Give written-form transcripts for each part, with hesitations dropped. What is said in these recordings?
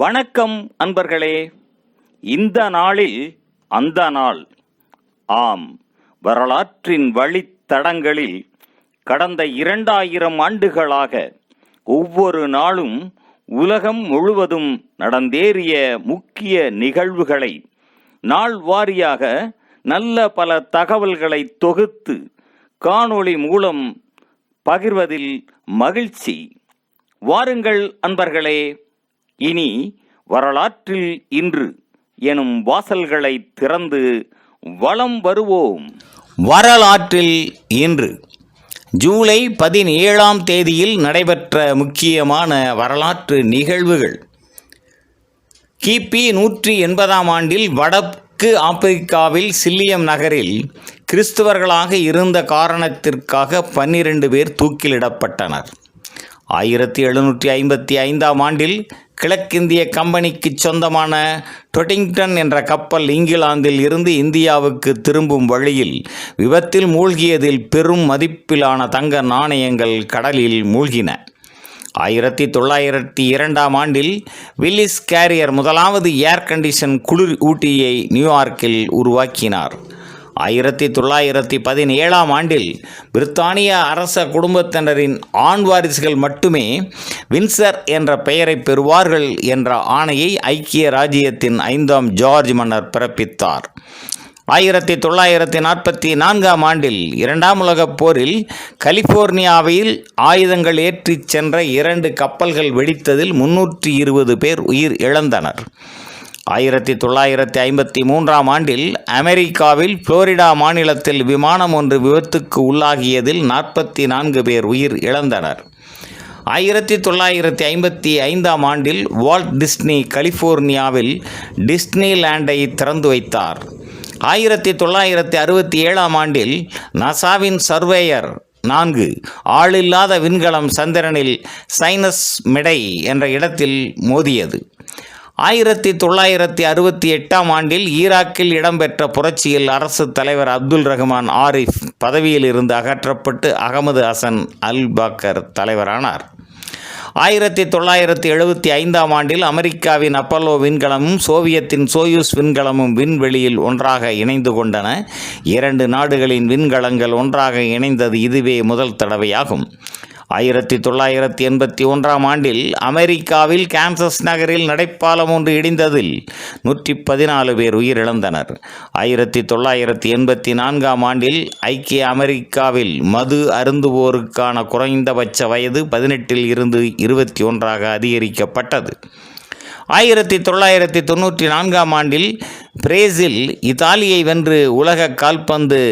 வணக்கம் அன்பர்களே. இந்த நாளில் அந்த நாள். ஆம், வரலாற்றின் வழித்தடங்களில் கடந்த 2000 ஆண்டுகளாக ஒவ்வொரு நாளும் உலகம் முழுவதும் நடந்தேறிய முக்கிய நிகழ்வுகளை நாள் வாரியாக நல்ல பல தகவல்களை தொகுத்து காணொளி மூலம் பகிர்வதில் மகிழ்ச்சி. வாருங்கள் அன்பர்களே, இனி வரலாற்றில் இன்று எனும் வாசல்களை திறந்து வலம் வருவோம். வரலாற்றில் இன்று ஜூலை 17ஆம் தேதியில் நடைபெற்ற முக்கியமான வரலாற்று நிகழ்வுகள். கிபி 180ஆம் ஆண்டில் வடக்கு ஆப்பிரிக்காவில் சில்லியம் நகரில் கிறிஸ்தவர்களாக இருந்த காரணத்திற்காக 12 பேர் தூக்கிலிடப்பட்டனர். 1755ஆம் ஆண்டில் கிழக்கிந்திய கம்பெனிக்கு சொந்தமான டொட்டிங்டன் என்ற கப்பல் இங்கிலாந்தில் இருந்து இந்தியாவுக்கு திரும்பும் வழியில் விபத்தில் மூழ்கியதில் பெரும் மதிப்பிலான தங்க நாணயங்கள் கடலில் மூழ்கின. 1902ஆம் ஆண்டில் வில்லிஸ் கேரியர் முதலாவது ஏர் கண்டிஷன் குளிர் ஊட்டியை நியூயார்க்கில் உருவாக்கினார். 1917ஆம் ஆண்டில் பிரித்தானிய அரச குடும்பத்தினரின் ஆண் வாரிசுகள் மட்டுமே வின்சர் என்ற பெயரை பெறுவார்கள் என்ற ஆணையை ஐக்கிய ராச்சியத்தின் 5ஆம் ஜார்ஜ் மன்னர் பிறப்பித்தார். 1944ஆம் ஆண்டில் 2ஆம் உலகப் போரில் கலிபோர்னியாவில் ஆயுதங்கள் ஏற்றிச் சென்ற 2 கப்பல்கள் வெடித்ததில் 320 பேர் உயிர் இழந்தனர். 1953ஆம் ஆண்டில் அமெரிக்காவில் புளோரிடா மாநிலத்தில் விமானம் ஒன்று விபத்துக்கு உள்ளாகியதில் 44 பேர் உயிர் இழந்தனர். 1955ஆம் ஆண்டில் வால்ட் டிஸ்னி கலிபோர்னியாவில் டிஸ்னிலேண்டை திறந்து வைத்தார். 1967ஆம் ஆண்டில் நாசாவின் சர்வேயர் 4 ஆளில்லாத விண்கலம் சந்திரனில் சைனஸ் மெடை என்ற இடத்தில் மோதியது. 1968ஆம் ஆண்டில் ஈராக்கில் இடம்பெற்ற புரட்சியில் அரசு தலைவர் அப்துல் ரஹ்மான் ஆரிஃப் பதவியில் இருந்து அகற்றப்பட்டு அகமது ஹசன் அல் பாக்கர் தலைவரானார். 1975ஆம் ஆண்டில் அமெரிக்காவின் அப்பல்லோ விண்கலமும் சோவியத்தின் சோயூஸ் விண்கலமும் விண்வெளியில் ஒன்றாக இணைந்து கொண்டன. 2 நாடுகளின் விண்கலங்கள் ஒன்றாக இணைந்தது இதுவே முதல் தடவையாகும். 1981ஆம் ஆண்டில் அமெரிக்காவில் கான்சஸ் நகரில் நடைப்பாலம் ஒன்று இடிந்ததில் 114 பேர் உயிரிழந்தனர். 1984ஆம் ஆண்டில் ஐக்கிய அமெரிக்காவில் மது அருந்துவோருக்கான குறைந்தபட்ச வயது 18 இருந்து 21ஆக அதிகரிக்கப்பட்டது. 1994ஆம் ஆண்டில் பிரேசில் இத்தாலியை வென்று உலக கால்பந்து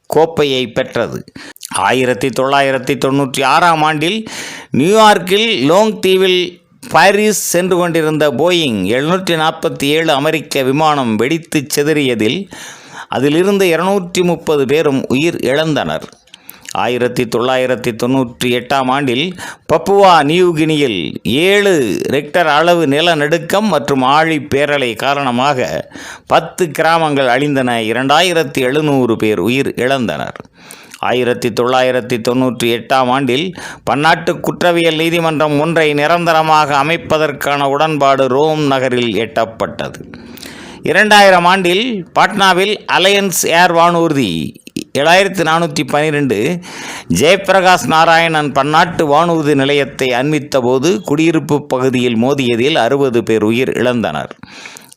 கோப்பையை பெற்றது. 1996ஆம் ஆண்டில் நியூயார்க்கில் லோங் தீவில் பாரிஸ் சென்று கொண்டிருந்த போயிங் 747 அமெரிக்க விமானம் வெடித்து சிதறியதில் அதிலிருந்து 230 பேரும் உயிர் இழந்தனர். 1998ஆம் ஆண்டில் பப்புவா நியூகினியில் 7 ரெக்டர் அளவு நிலநடுக்கம் மற்றும் ஆழி பேரலை காரணமாக 10 கிராமங்கள் அழிந்தன. 2700 பேர் உயிர் இழந்தனர். 1998ஆம் ஆண்டில் பன்னாட்டு குற்றவியல் நீதிமன்றம் ஒன்றை நிரந்தரமாக அமைப்பதற்கான உடன்பாடு ரோம் நகரில் எட்டப்பட்டது. 2000ஆம் ஆண்டில் பாட்னாவில் அலையன்ஸ் ஏர் வானூர்தி 7412 ஜெயபிரகாஷ் நாராயணன் பன்னாட்டு வானூர்தி நிலையத்தை அண்மித்த போது குடியிருப்பு பகுதியில் மோதியதில் 60 பேர் உயிர் இழந்தனர்.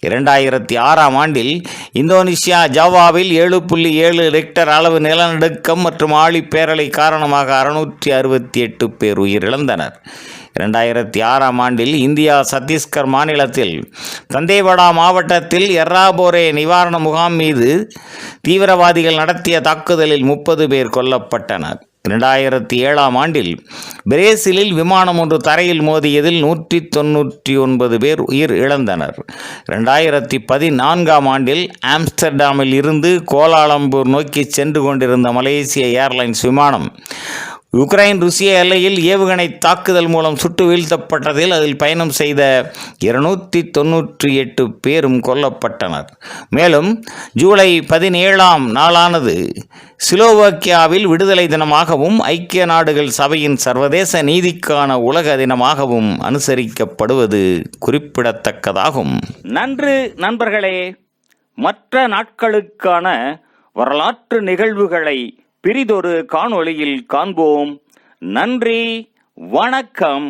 2006ஆம் ஆண்டில் இந்தோனேசியா ஜாவாவில் 7.7 ரெக்டர் அளவு நிலநடுக்கம் மற்றும் ஆழி பேரலை காரணமாக 668 பேர் உயிரிழந்தனர். 2006ஆம் ஆண்டில் இந்தியா சத்தீஸ்கர் மாநிலத்தில் தந்தேவாடா மாவட்டத்தில் எர்ராபோரே நிவாரண முகாம் மீது தீவிரவாதிகள் நடத்திய தாக்குதலில் 30 பேர் கொல்லப்பட்டனர். 2007ஆம் ஆண்டில் பிரேசிலில் விமானம் ஒன்று தரையில் மோதியதில் 199 பேர் உயிர் இழந்தனர். 2014ஆம் ஆண்டில் ஆம்ஸ்டர்டாமில் இருந்து கோலாலம்பூர் நோக்கி சென்று கொண்டிருந்த மலேசிய ஏர்லைன்ஸ் விமானம் உக்ரைன் ருசிய எல்லையில் ஏவுகணை தாக்குதல் மூலம் சுட்டு வீழ்த்தப்பட்டதில் அதில் பயணம் செய்த 298 பேரும் கொல்லப்பட்டனர். மேலும் ஜூலை 17ஆம் நாளானது ஸ்லோவாக்கியாவில் விடுதலை தினமாகவும் ஐக்கிய நாடுகள் சபையின் சர்வதேச நீதிக்கான உலக தினமாகவும் அனுசரிக்கப்படுவது குறிப்பிடத்தக்கதாகும். நன்று நண்பர்களே. மற்ற நாட்களுக்கான வரலாற்று நிகழ்வுகளை பிறிதொரு காணொளியில் காண்போம். நன்றி, வணக்கம்.